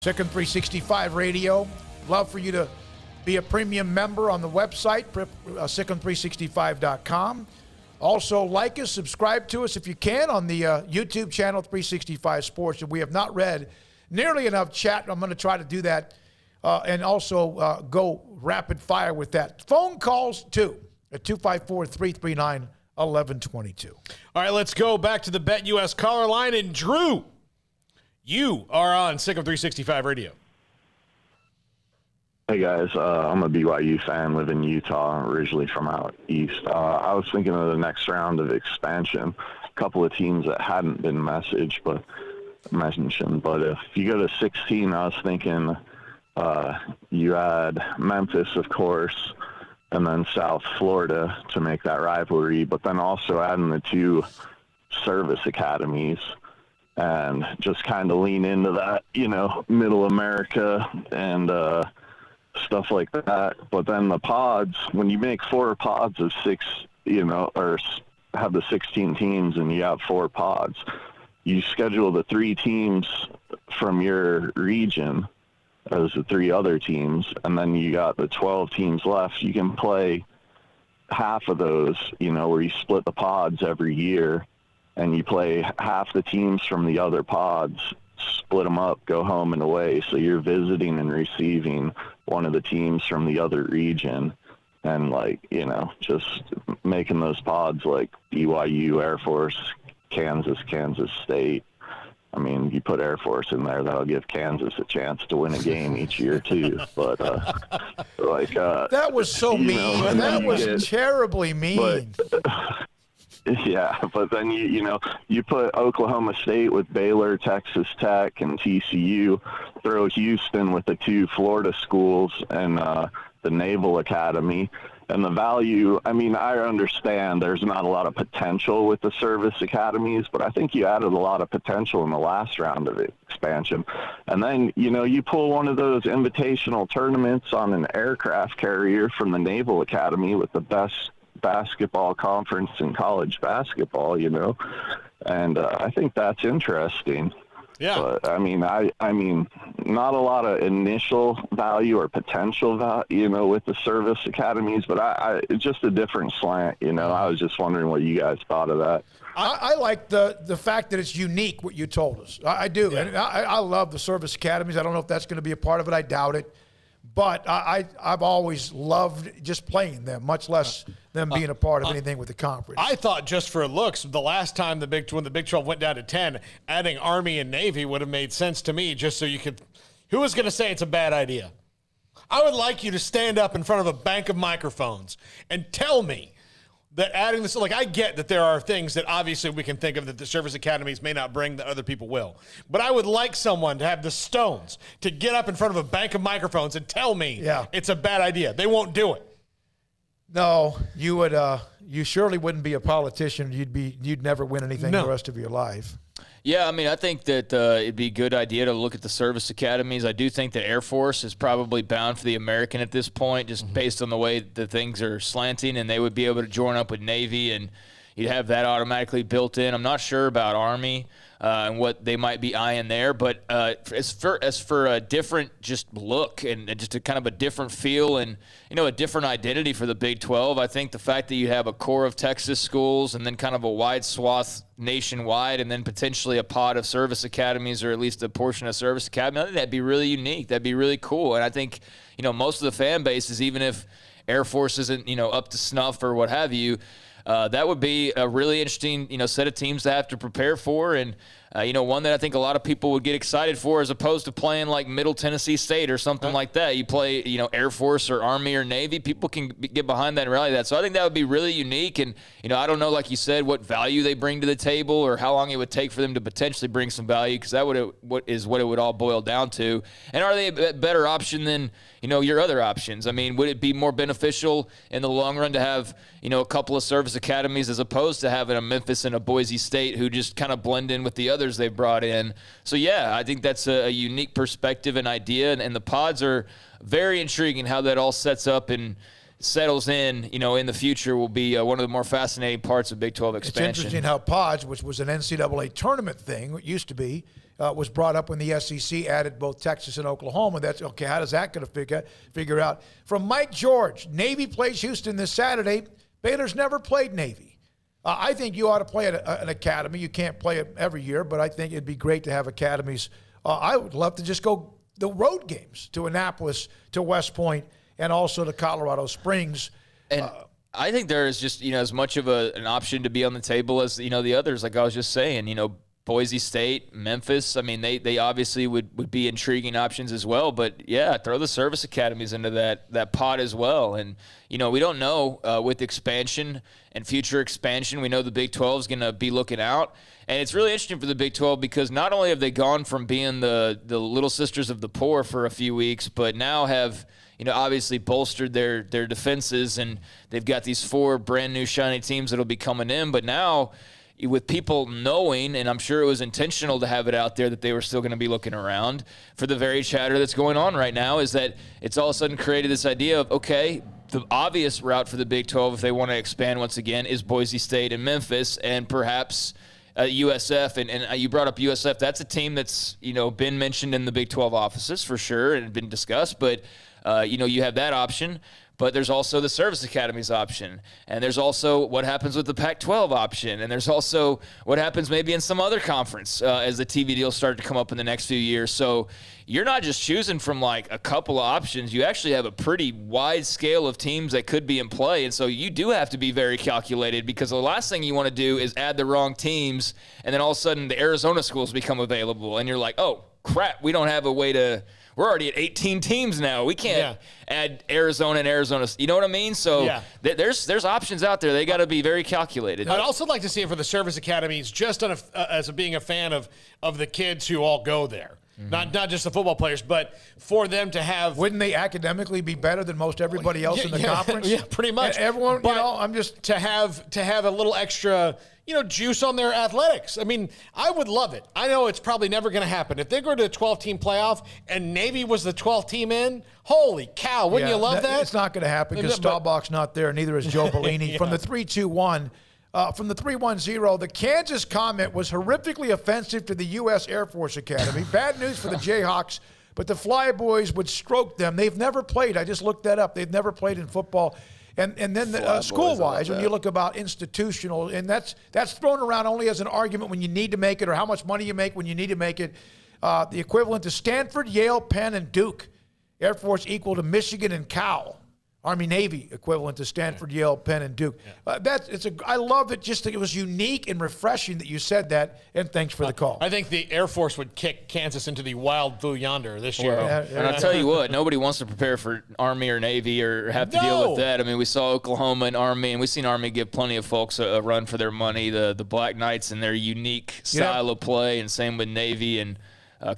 Second 365 Radio. Love for you to be a premium member on the website, second365.com. Also, like us, subscribe to us if you can on the YouTube channel 365 Sports. We have not read nearly enough chat. I'm going to try to do that and also go rapid fire with that. Phone calls, too, at 254-339-1122. All right, let's go back to the BetUS caller line. And Drew, you are on Second 365 Radio. Hey guys, I'm a BYU fan, live in Utah, originally from out east. I was thinking of the next round of expansion, a couple of teams that hadn't been mentioned, but if you go to 16, I was thinking you add Memphis, of course, and then South Florida to make that rivalry, but then also adding the two service academies and just kind of lean into that, middle America and stuff like that. But then the pods, when you make 4 pods of 6, or have the 16 teams and you have 4 pods, you schedule the 3 teams from your region as the 3 other teams, and then you got the 12 teams left. You can play half of those, where you split the pods every year, and you play half the teams from the other pods, split them up, go home and away. So you're visiting and receiving one of the teams from the other region, and just making those pods like BYU, Air Force, Kansas State. I mean, you put Air Force in there, that'll give Kansas a chance to win a game each year too. But that was so mean. That was terribly mean. Yeah, but then you put Oklahoma State with Baylor, Texas Tech, and TCU, throw Houston with the 2 Florida schools and the Naval Academy. And the value, I understand there's not a lot of potential with the service academies, but I think you added a lot of potential in the last round of expansion. And then, you pull one of those invitational tournaments on an aircraft carrier from the Naval Academy with the best basketball conference in college basketball, and I think that's interesting. Yeah. But I mean, not a lot of initial value or potential value, with the service academies, but it's just a different slant, I was just wondering what you guys thought of that. I like the fact that it's unique, what you told us. I do. Yeah. And I love the service academies. I don't know if that's going to be a part of it. I doubt it. But I've always loved just playing them, much less them being a part of anything with the conference. I thought just for looks, the last time when the Big 12 went down to 10, adding Army and Navy would have made sense to me, just so you could – who was going to say it's a bad idea? I would like you to stand up in front of a bank of microphones and tell me that adding this – I get that there are things that obviously we can think of that the service academies may not bring that other people will. But I would like someone to have the stones to get up in front of a bank of microphones and tell me it's a bad idea. They won't do it. No, you would. You surely wouldn't be a politician. You'd never win anything the rest of your life. Yeah, I think that it'd be a good idea to look at the service academies. I do think that Air Force is probably bound for the American at this point, just based on the way that things are slanting, and they would be able to join up with Navy, and you'd have that automatically built in. I'm not sure about Army and what they might be eyeing there, but as for a different just look and just a kind of a different feel and a different identity for the Big 12, I think the fact that you have a core of Texas schools and then kind of a wide swath nationwide and then potentially a pod of service academies or at least a portion of service academy, I think that'd be really unique. That'd be really cool. And I think most of the fan bases, even if Air Force isn't up to snuff or what have you, that would be a really interesting, set of teams to have to prepare for, and one that I think a lot of people would get excited for, as opposed to playing like Middle Tennessee State or something like that. You play, Air Force or Army or Navy, people can get behind that and rally that. So I think that would be really unique, and I don't know, like you said, what value they bring to the table or how long it would take for them to potentially bring some value, because that what it would all boil down to. And are they a better option than your other options? I mean, would it be more beneficial in the long run to have a couple of service academies as opposed to having a Memphis and a Boise State who just kind of blend in with the others they've brought in? So yeah, I think that's a unique perspective and idea, and the pods are very intriguing. How that all sets up and settles in, in the future will be one of the more fascinating parts of Big 12 expansion. It's interesting how pods, which was an NCAA tournament thing, it used to be, was brought up when the SEC added both Texas and Oklahoma. That's okay. How does that going to figure out? From Mike George, Navy plays Houston this Saturday. Baylor's never played Navy. I think you ought to play at an academy. You can't play it every year, but I think it'd be great to have academies. I would love to just go the road games to Annapolis, to West Point, and also to Colorado Springs. And I think there is just, as much of an option to be on the table as, the others, like I was just saying, Boise State, Memphis. I mean, they obviously would be intriguing options as well. But, yeah, throw the service academies into that pot as well. And, we don't know with expansion and future expansion. We know the Big 12 is going to be looking out. And it's really interesting for the Big 12 because not only have they gone from being the little sisters of the poor for a few weeks, but now have – obviously bolstered their defenses, and they've got these 4 brand new shiny teams that'll be coming in. But now, with people knowing, and I'm sure it was intentional to have it out there that they were still going to be looking around for the very chatter that's going on right now, is that it's all of a sudden created this idea of, okay, the obvious route for the Big 12, if they want to expand once again, is Boise State and Memphis, and perhaps USF. And you brought up USF. That's a team that's, been mentioned in the Big 12 offices for sure and been discussed, but you have that option, but there's also the service academies option, and there's also what happens with the Pac-12 option, and there's also what happens maybe in some other conference as the TV deals start to come up in the next few years. So you're not just choosing from like a couple of options. You actually have a pretty wide scale of teams that could be in play, and so you do have to be very calculated because the last thing you want to do is add the wrong teams, and then all of a sudden the Arizona schools become available, and you're like, oh, crap, we don't have a way to – we're already at 18 teams now. We can't add Arizona and Arizona. You know what I mean? So there's options out there. They got to be very calculated. I'd also like to see it for the service academies, just as being a fan of the kids who all go there. Mm-hmm. Not just the football players, but for them to have. Wouldn't they academically be better than most everybody else in the conference? Yeah, pretty much. And everyone, but I'm just to have a little extra, juice on their athletics. I mean, I would love it. I know it's probably never going to happen. If they go to a 12-team playoff and Navy was the 12th team in, holy cow, wouldn't you love that? It's not going to happen because Staubach's not there, neither is Joe Bellini. From the 3-2-1. From the 3-1-0, the Kansas comment was horrifically offensive to the U.S. Air Force Academy. Bad news for the Jayhawks, but the Flyboys would stroke them. They've never played. I just looked that up. They've never played in football. And then school-wise, when you look about institutional, and that's thrown around only as an argument when you need to make it or how much money you make when you need to make it. The equivalent to Stanford, Yale, Penn, and Duke. Air Force equal to Michigan and Cal. Army Navy equivalent to Stanford, Yale, Penn, and Duke. I love it. Just that it was unique and refreshing that you said that. And thanks for the call. I think the Air Force would kick Kansas into the wild blue yonder this year. And I'll tell you what, nobody wants to prepare for Army or Navy or have to deal with that. I mean, we saw Oklahoma and Army, and we've seen Army give plenty of folks a run for their money. The Black Knights and their unique style of play, and same with Navy and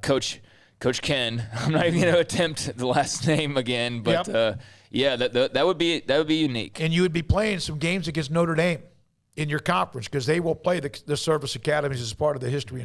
Coach Ken. I'm not even going to attempt the last name again, but. That would be unique. And you would be playing some games against Notre Dame in your conference because they will play the service academies as part of the history.